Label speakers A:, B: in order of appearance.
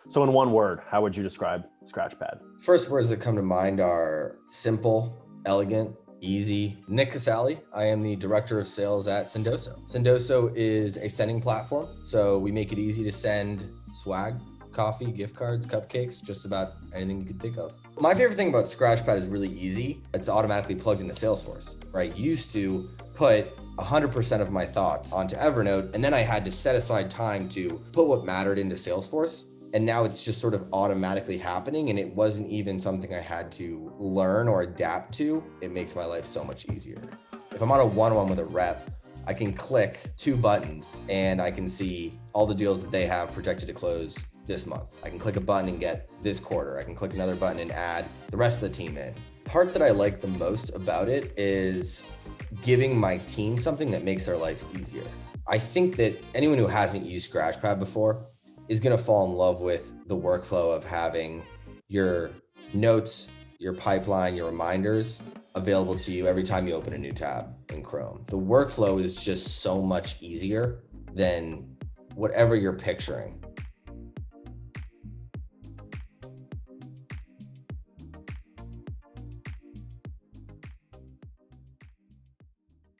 A: So in one word, how would you describe Scratchpad?
B: First words that come to mind are simple, elegant, easy. Nick Casale, I am the director of sales at Sendoso. Sendoso is a sending platform, so we make it easy to send swag, coffee, gift cards, cupcakes, just about anything you could think of. My favorite thing about Scratchpad is really easy. It's automatically plugged into Salesforce, right? Used to put 100% of my thoughts onto Evernote, and then I had to set aside time to put what mattered into Salesforce. And now it's just sort of automatically happening, and it wasn't even something I had to learn or adapt to. It makes my life so much easier. If I'm on a one-on-one with a rep, I can click 2 buttons and I can see all the deals that they have projected to close this month. I can click a button and get this quarter. I can click another button and add the rest of the team in. Part that I like the most about it is giving my team something that makes their life easier. I think that anyone who hasn't used Scratchpad before is going to fall in love with the workflow of having your notes, your pipeline, your reminders available to you every time you open a new tab in Chrome. The workflow is just so much easier than whatever you're picturing.